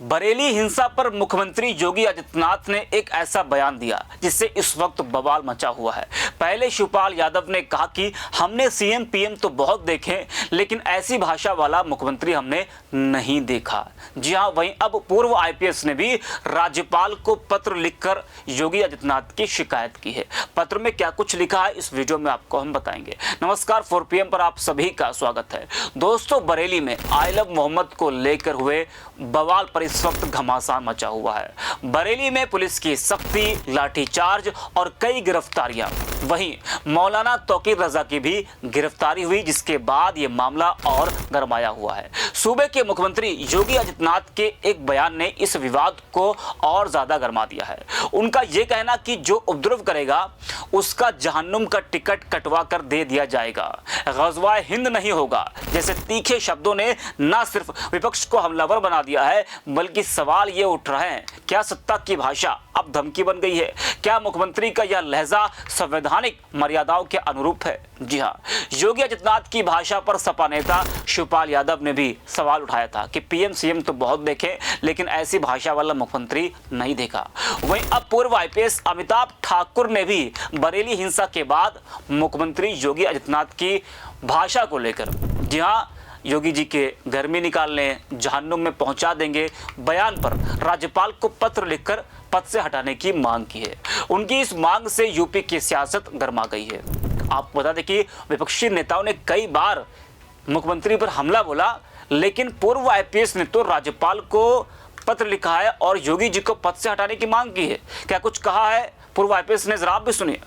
बरेली हिंसा पर मुख्यमंत्री योगी आदित्यनाथ ने एक ऐसा बयान दिया जिससे इस वक्त बवाल मचा हुआ है। पहले शिवपाल यादव ने कहा कि हमने सीएम पीएम तो बहुत देखे, लेकिन ऐसी भाषा वाला मुख्यमंत्री हमने नहीं देखा। जी हां, वहीं अब पूर्व आईपीएस ने भी राज्यपाल को पत्र लिखकर योगी आदित्यनाथ की शिकायत की है। पत्र में क्या कुछ लिखा है इस वीडियो में आपको हम बताएंगे। नमस्कार, 4PM पर आप सभी का स्वागत है। दोस्तों, बरेली में आई लव मोहम्मद को लेकर हुए बवाल पर इस वक्त घमासान मचा हुआ है। बरेली में पुलिस की सख्ती, लाठीचार्ज और कई गिरफ्तारियां। वहीं मौलाना तौकीर रजा की भी गिरफ्तारी हुई, जिसके बाद ये मामला और गरमाया हुआ है। सूबे के मुख्यमंत्री योगी आदित्यनाथ के एक बयान ने इस विवाद को और ज्यादा गरमा दिया है। उनका यह कहना कि जो उपद्रव करेगा उसका जहन्नुम का टिकट कटवा कर दे दिया जाएगा, ग़ज़वाए हिंद नहीं होगा। जैसे तीखे शब्दों ने न सिर्फ विपक्ष को हमलावर बना दिया है, बल्कि सवाल ये उठ रहे हैं, क्या सत्ता की भाषा अब धमकी बन गई है? क्या मुख्यमंत्री का यह लहजा संवैधानिक मर्यादाओं के अनुरूप है? जी हां, योगी आदित्यनाथ की भाषा पर सपा नेता शिवपाल यादव ने भी सवाल उठाया था कि पीएम सीएम तो बहुत देखे, लेकिन ऐसी भाषा वाला मुख्यमंत्री नहीं देखा। वहीं अब पूर्व आईपीएस अमिताभ ठाकुर ने भी बरेली हिंसा के बाद मुख्यमंत्री योगी आदित्यनाथ की भाषा को लेकर, जी हां, योगी जी के घर में निकालने, जहन्नुम में पहुंचा देंगे बयान पर राज्यपाल को पत्र लिखकर पद से हटाने की मांग की है। उनकी इस मांग से यूपी की सियासत गरमा गई है। आपको बता दें कि विपक्षी नेताओं ने कई बार मुख्यमंत्री पर हमला बोला, लेकिन पूर्व आईपीएस ने तो राज्यपाल को पत्र लिखा है और योगी जी को पद से हटाने की मांग की है। क्या कुछ कहा है पूर्व आईपीएस ने, जरा आप भी सुनिए।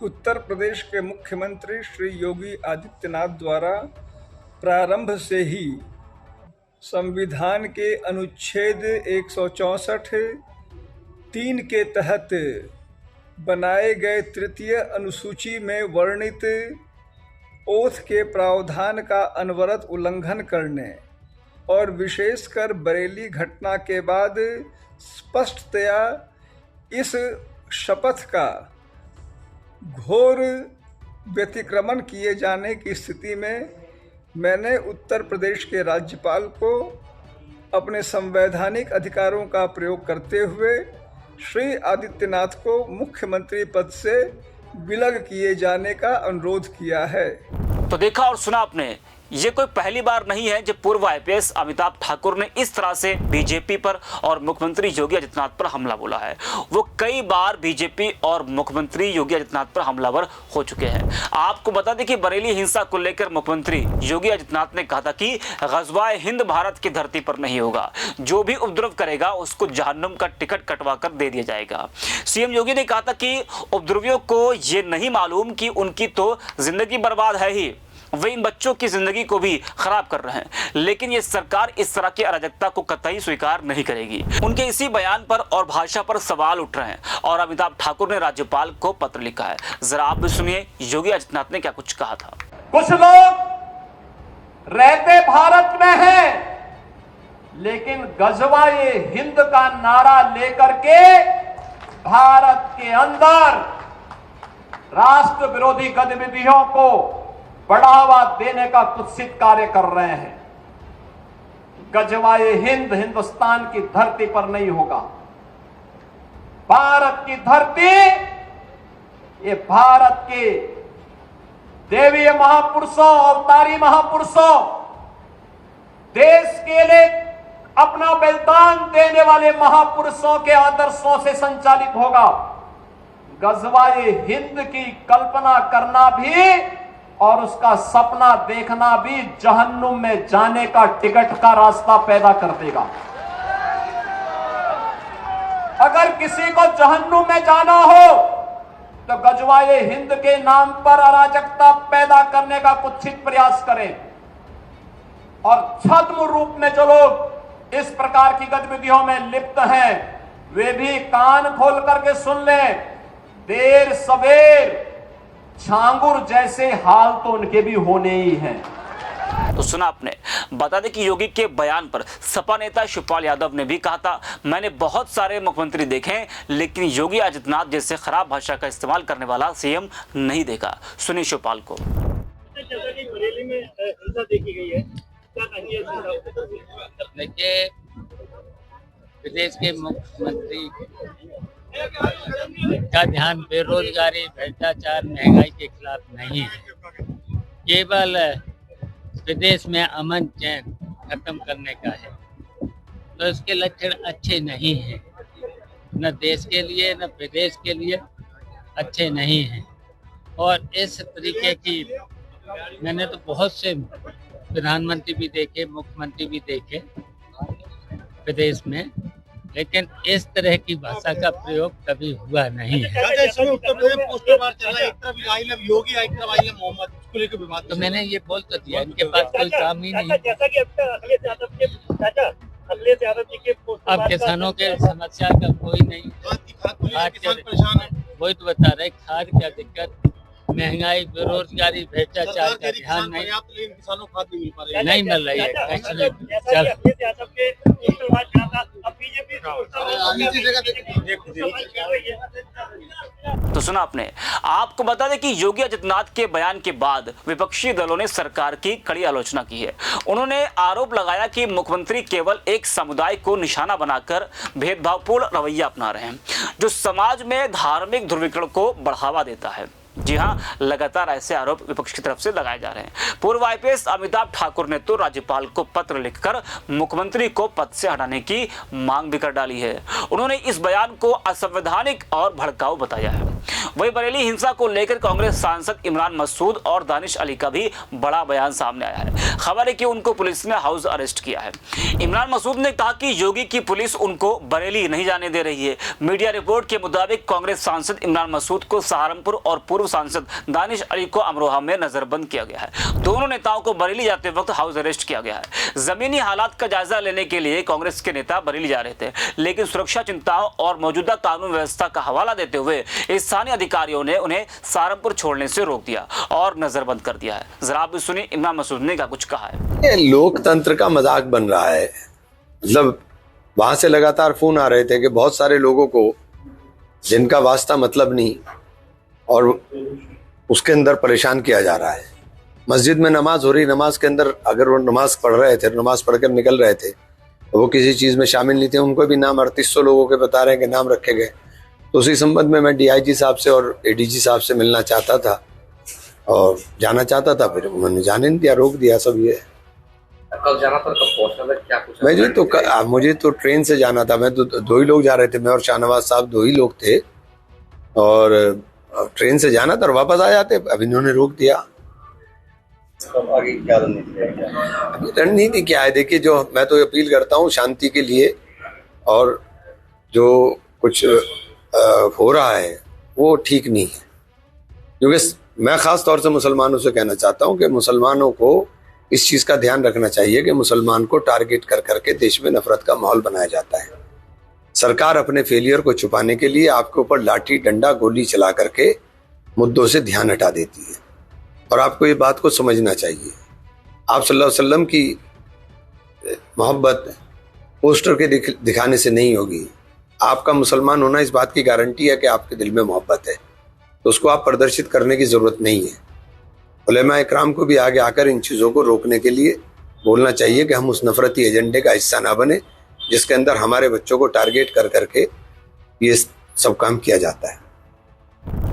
उत्तर प्रदेश के मुख्यमंत्री श्री योगी आदित्यनाथ द्वारा प्रारंभ से ही संविधान के अनुच्छेद 164(3) के तहत बनाए गए तृतीय अनुसूची में वर्णित ओथ के प्रावधान का अनवरत उल्लंघन करने और विशेषकर बरेली घटना के बाद स्पष्टतया इस शपथ का घोर व्यतिक्रमण किए जाने की स्थिति में मैंने उत्तर प्रदेश के राज्यपाल को अपने संवैधानिक अधिकारों का प्रयोग करते हुए श्री आदित्यनाथ को मुख्यमंत्री पद से विलग किए जाने का अनुरोध किया है। तो देखा और सुना आपने, ये कोई पहली बार नहीं है जब पूर्व आईपीएस अमिताभ ठाकुर ने इस तरह से बीजेपी पर और मुख्यमंत्री योगी आदित्यनाथ पर हमला बोला है। वो कई बार बीजेपी और मुख्यमंत्री योगी आदित्यनाथ पर हमलावर हो चुके हैं। आपको बता दें कि बरेली हिंसा को लेकर मुख्यमंत्री योगी आदित्यनाथ ने कहा था कि ग़ज़वाए हिंद भारत की धरती पर नहीं होगा, जो भी उपद्रव करेगा उसको जहन्नुम का टिकट कटवा कर दे दिया जाएगा। सीएम योगी ने कहा था कि उपद्रवियों को ये नहीं मालूम कि उनकी तो जिंदगी बर्बाद है ही, वे इन बच्चों की जिंदगी को भी खराब कर रहे हैं, लेकिन ये सरकार इस तरह की अराजकता को कतई स्वीकार नहीं करेगी। उनके इसी बयान पर और भाषा पर सवाल उठ रहे हैं और अमिताभ ठाकुर ने राज्यपाल को पत्र लिखा है। जरा आप भी सुनिए योगी आदित्यनाथ ने क्या कुछ कहा था। कुछ लोग रहते भारत में हैं, लेकिन ग़ज़वाए हिंद का नारा लेकर के भारत के अंदर राष्ट्र विरोधी गतिविधियों को बढ़ावा देने का कुत्सित कार्य कर रहे हैं। ग़ज़वाए हिंद हिंदुस्तान की धरती पर नहीं होगा। भारत की धरती, ये भारत के देवीय महापुरुषों, अवतारी महापुरुषों, देश के लिए अपना बलिदान देने वाले महापुरुषों के आदर्शों से संचालित होगा। ग़ज़वाए हिंद की कल्पना करना भी और उसका सपना देखना भी जहन्नुम में जाने का टिकट का रास्ता पैदा कर देगा। अगर किसी को जहन्नुम में जाना हो तो ग़ज़वाए हिंद के नाम पर अराजकता पैदा करने का कुत्सित प्रयास करें, और छद्म रूप में जो लोग इस प्रकार की गतिविधियों में लिप्त हैं, वे भी कान खोल करके सुन लें। देर सवेर छांगुर जैसे हाल तो उनके भी होने ही हैं। तो सुना आपने। बता दें कि योगी के बयान पर सपा नेता शिवपाल यादव ने भी कहा था, मैंने बहुत सारे मुख्यमंत्री देखे, लेकिन योगी आदित्यनाथ जैसे खराब भाषा का इस्तेमाल करने वाला सीएम नहीं देखा। सुनिए शिवपाल को। बरेली में हिंसा देखी गई है, क्या कहेंगे? देखिए, प्रदेश के मुख्यमंत्री का ध्यान बेरोजगारी, भ्रष्टाचार, महंगाई के खिलाफ नहीं है। केवल प्रदेश में अमन चैन खत्म करने का है। तो इसके लक्षण अच्छे नहीं हैं, न देश के लिए न प्रदेश के लिए अच्छे नहीं हैं। और इस तरीके की मैंने तो बहुत से प्रधानमंत्री भी देखे, मुख्यमंत्री भी देखे प्रदेश में, लेकिन इस तरह की भाषा का प्रयोग कभी हुआ नहीं है। तो मैंने ये बोल तो दिया, इनके पास कोई काम ही नहीं। अब किसानों के समस्या का कोई नहीं, वही तो बता रहे, खाद क्या दिक्कत, महंगाई, बेरोजगारी, भ्रष्टाचार का ध्यान नहीं, नहीं मिल रही है। तो सुना आपने। आपको बता दें कि योगी आदित्यनाथ के बयान के बाद विपक्षी दलों ने सरकार की कड़ी आलोचना की है। उन्होंने आरोप लगाया कि मुख्यमंत्री केवल एक समुदाय को निशाना बनाकर भेदभावपूर्ण रवैया अपना रहे हैं, जो समाज में धार्मिक ध्रुवीकरण को बढ़ावा देता है। जी हां, लगातार ऐसे आरोप विपक्ष की तरफ से लगाए जा रहे हैं। पूर्व आईपीएस अमिताभ ठाकुर ने तो राज्यपाल को पत्र लिखकर मुख्यमंत्री को पद से हटाने की मांग भी कर डाली है। उन्होंने इस बयान को असंवैधानिक और भड़काऊ बताया है। वहीं बरेली हिंसा को लेकर कांग्रेस सांसद इमरान मसूद और दानिश अली का भी बड़ा बयान सामने आया है। खबर है कि उनको पुलिस ने हाउस अरेस्ट किया है। इमरान मसूद ने कहा कि योगी की पुलिस उनको बरेली नहीं जाने दे रही है। मीडिया रिपोर्ट के मुताबिक कांग्रेस सांसद इमरान मसूद को सहारनपुर और पूर्व सांसद दानिश अली को अमरोहा में नजरबंद किया गया है। दोनों नेताओं को बरेली जाते वक्त हाउस अरेस्ट किया गया है। जमीनी हालात का जायजा लेने के लिए कांग्रेस के नेता बरेली जा रहे थे, लेकिन सुरक्षा चिंताओं और मौजूदा कानून व्यवस्था का हवाला देते हुए स्थानीय अधिकारियों ने उन्हें सहारनपुर छोड़ने से रोक दिया और नजरबंद कर दिया है। जरा आप भी सुनिए इमरान मसूद ने क्या कुछ कहा है। लोकतंत्र का मजाक बन रहा है। मतलब वहां से लगातार फोन आ रहे थे कि बहुत सारे लोगों को जिनका वास्ता मतलब नहीं और उसके अंदर परेशान किया जा रहा है। मस्जिद में नमाज हो रही, नमाज के अंदर अगर वो नमाज पढ़ रहे थे, नमाज पढ़कर निकल रहे थे, तो वो किसी चीज में शामिल नहीं थे, उनको भी नाम 3800 लोगों के बता रहे हैं कि नाम रखे गए। तो उसी संबंध में मैं डीआईजी साहब से और एडीजी साहब से मिलना चाहता था और जाना चाहता था, फिर उन्होंने जाने नहीं दिया, रोक दिया सब। ये कब जाना था, कब पहुंचना था, क्या कुछ? मुझे तो ट्रेन से जाना था। मैं तो दो ही लोग जा रहे थे, मैं और शाहनवाज साहब दो ही लोग थे, और ट्रेन से जाना था और वापस आ जाते। अब इन्होंने रोक दिया। तो आगे क्या रणनीति क्या है? देखिए, जो मैं तो अपील करता हूँ शांति के लिए, और जो कुछ हो रहा है वो ठीक नहीं है। क्योंकि मैं खास तौर से मुसलमानों से कहना चाहता हूँ कि मुसलमानों को इस चीज का ध्यान रखना चाहिए कि मुसलमान को टारगेट कर करके देश में नफरत का माहौल बनाया जाता है। सरकार अपने फेलियर को छुपाने के लिए आपके ऊपर लाठी, डंडा, गोली चला करके मुद्दों से ध्यान हटा देती है, और आपको ये बात को समझना चाहिए। आप सल्लल्लाहु अलैहि वसल्लम की मोहब्बत पोस्टर के दिखाने से नहीं होगी। आपका मुसलमान होना इस बात की गारंटी है कि आपके दिल में मोहब्बत है, तो उसको आप प्रदर्शित करने की जरूरत नहीं है। उलेमा इकराम को भी आगे आकर इन चीज़ों को रोकने के लिए बोलना चाहिए कि हम उस नफरती एजेंडे का हिस्सा ना बने जिसके अंदर हमारे बच्चों को टारगेट कर करके ये सब काम किया जाता है।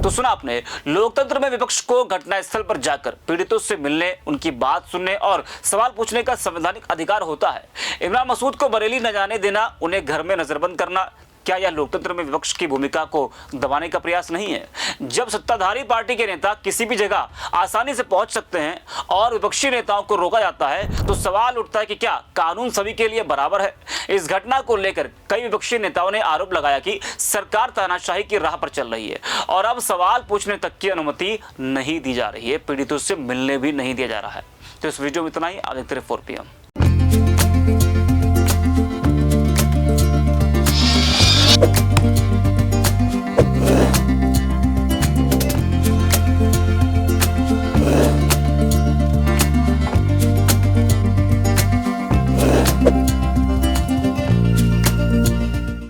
तो सुना आपने, लोकतंत्र में विपक्ष को घटनास्थल पर जाकर पीड़ितों से मिलने, उनकी बात सुनने और सवाल पूछने का संवैधानिक अधिकार होता है। इमरान मसूद को बरेली न जाने देना, उन्हें घर में नजरबंद करना, क्या यह लोकतंत्र में विपक्ष की भूमिका को दबाने का प्रयास नहीं है? जब सत्ताधारी पार्टी के नेता किसी भी जगह आसानी से पहुंच सकते हैं और विपक्षी नेताओं को रोका जाता है, तो सवाल उठता है कि क्या कानून सभी के लिए बराबर है? इस घटना को लेकर कई विपक्षी नेताओं ने आरोप लगाया कि सरकार तानाशाही की राह पर चल रही है और अब सवाल पूछने तक की अनुमति नहीं दी जा रही है, पीड़ितों से मिलने भी नहीं दिया जा रहा है। तो इस वीडियो में इतना ही। आगे 4 PM